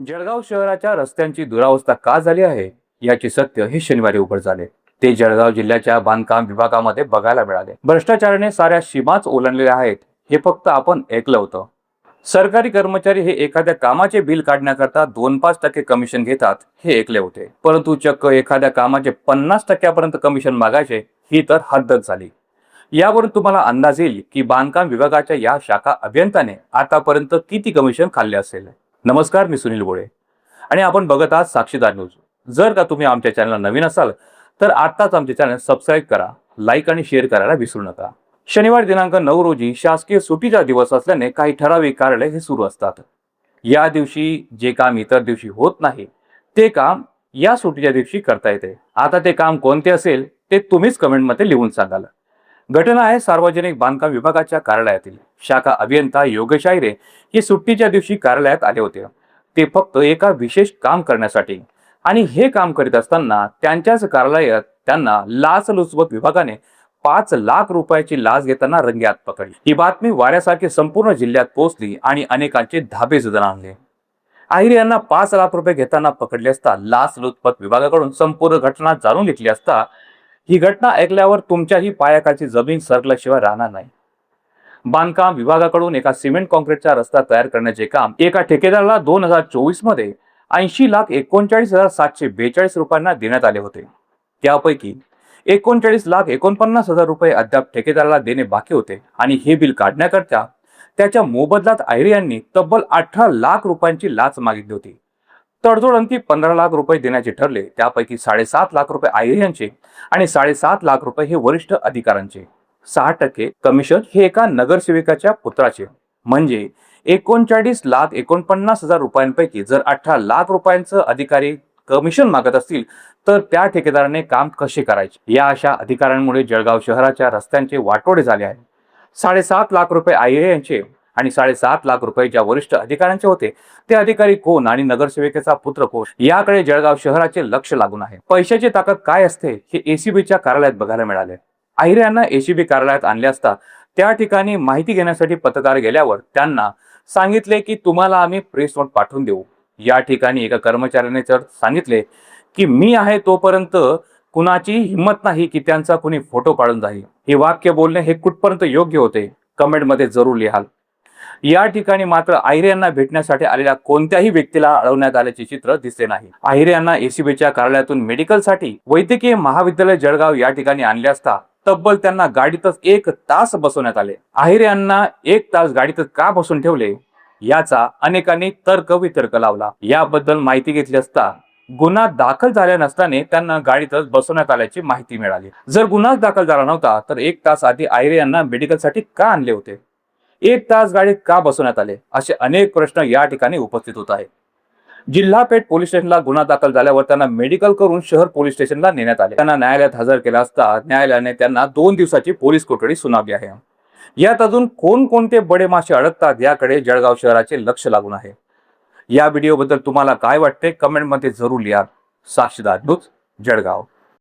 जळगाव शहराच्या रस्त्यांची दुरावस्था का झाली आहे याचे सत्य हे शनिवारी उघड झाले। ते जळगाव जिल्ह्याच्या बांधकाम विभागामध्ये बघायला मिळाले। भ्रष्टाचाराने साऱ्या सीमाच ओलांडलेल्या आहेत हे फक्त आपण ऐकलं होतं। सरकारी कर्मचारी हे एखाद्या कामाचे बिल काढण्याकरता 2-5% कमिशन घेतात हे ऐकले होते, परंतु चक्क एखाद्या कामाचे 50% कमिशन मागायचे ही तर हद्दच झाली। यावरून तुम्हाला अंदाज येईल की बांधकाम विभागाच्या या शाखा अभियंत्याने आतापर्यंत किती कमिशन खाल्ले असेल। नमस्कार, मी सुनील बोळे आणि आपण बघत आहात साक्षीदार न्यूज। जर का तुम्ही आमच्या चॅनलला नवीन असाल तर आत्ताच आमचे चॅनल सबस्क्राईब करा, लाईक आणि शेअर करायला विसरू नका। शनिवार दिनांक 9 रोजी शासकीय सुट्टीचा दिवस असल्याने काही ठराविक कार्यालय हे सुरू असतात। या दिवशी जे काम इतर दिवशी होत नाही ते काम या सुट्टीच्या दिवशी करता येते। आता ते काम कोणते असेल ते तुम्हीच कमेंटमध्ये लिहून सांगाल। घटना आहे सार्वजनिक बांधकाम विभागाच्या कार्यालयातील। शाखा अभियंता योगेश आयरे हे सुट्टीच्या दिवशी कार्यालयात आले होते, ते फक्त एका विशेष काम करण्यासाठी। आणि हे काम करीत असताना त्यांच्याच कार्यालयात त्यांना लाचलुचपत विभागाने 5 लाख रुपयाची लाच घेताना रंगेहात पकडली। ही बातमी वाऱ्यासारखी संपूर्ण जिल्ह्यात पोहोचली आणि अनेकांचे धाबे सुद्धा आणले। आहिरे यांना 5 लाख रुपये घेताना पकडले असता लाचलुचपत विभागाकडून संपूर्ण घटना जाणून घेतली असता ही घटना ऐकल्यावर तुमच्याही पायाखालची जमीन सरकल्याशिवाय राहणार नाही। बांधकाम विभागाकडून एका सिमेंट कॉन्क्रीटचा रस्ता तयार करण्याचे काम एका ठेकेदाराला 2024 मध्ये 80,39,742 रुपयांना देण्यात आले होते। त्यापैकी 39,49,000 रुपये अद्याप ठेकेदाराला देणे बाकी होते आणि हे बिल काढण्याकरता त्याच्या मोबदल्यात आहिरे यांनी तब्बल 18 लाख रुपयांची लाच मागितली होती। तडजोड अंती 15 लाख रुपये देण्याचे ठरले। त्यापैकी 7.5 लाख रुपये आहिरे यांचे आणि 7.5 लाख रुपये हे वरिष्ठ अधिकाऱ्यांचे। 6% कमिशन हे एका नगरसेवकाच्या पुत्राचे। म्हणजे 39,49,000 रुपयांपैकी जर 18 लाख रुपयांचं अधिकारी कमिशन मागत असतील तर त्या ठेकेदाराने काम कसे करायचे। या अशा अधिकाऱ्यांमुळे जळगाव शहराच्या रस्त्यांचे वाटोळे झाले आहे। 7.5 लाख रुपये आहिरे यांचे आणि 7.5 लाख रुपये ज्या वरिष्ठ अधिकाऱ्यांचे होते ते अधिकारी कोण आणि नगरसेवकाचा पुत्र कोण याकडे जळगाव शहराचे लक्ष लागून आहे। पैशाची ताकद काय असते हे एसीबीच्या कार्यालयात बघायला मिळाले। आहिरे यांना एसीबी कार्यालयात आणले असता त्या ठिकाणी माहिती घेण्यासाठी पत्रकार गेल्यावर त्यांना सांगितले की तुम्हाला आम्ही प्रेस नोट पाठवून देऊ। या ठिकाणी एका कर्मचाऱ्याने तर सांगितले की मी आहे तोपर्यंत कुणाची हिंमत नाही की त्यांचा कुणी फोटो काढून जाईल। हे वाक्य बोलणे हे कुठपर्यंत योग्य होते कमेंटमध्ये जरूर लिहाल। या ठिकाणी मात्र आहिरे यांना भेटण्यासाठी आलेल्या कोणत्याही व्यक्तीला अडवण्यात आल्याचे चित्र दिसले नाही। आहिरे यांना एसीबीच्या कार्यालयातून मेडिकलसाठी वैद्यकीय महाविद्यालय जळगाव या ठिकाणी आणले असता तब्बल त्यांना गाडीतच 1 तास बसवण्यात आले। आहिरे यांना 1 तास गाडीतच का बसून ठेवले याचा अनेकांनी तर्कवितर्क लावला। याबद्दल माहिती घेतली असता गुन्हा दाखल झाला नसताना त्यांना गाडीतच बसवण्यात आल्याची माहिती मिळाली। जर गुन्हा दाखल झाला नव्हता तर 1 तास आधी आहिरे यांना मेडिकलसाठी का आणले होते, 1 तास गाडीत का बसवण्यात आले, असे अनेक प्रश्न या ठिकाणी उपस्थित होत आहेत। जिल्हा पेठ पोलीस स्टेशनला गुन्हा दाखल झाल्यावर त्यांना मेडिकल करून शहर पोलीस स्टेशनला नेण्यात आले। त्यांना न्यायालयात हजर केला असता न्यायालयाने त्यांना 2 दिवसाची पोलीस कोठडी सुनावली आहे। यात अजून कोणकोणते बडे मासे अडकतात याकडे जळगाव शहराचे लक्ष लागून आहे। या व्हिडिओबद्दल तुम्हाला काय वाटते कमेंटमध्ये जरूर लिहा। साक्षीदार न्यूज, जळगाव।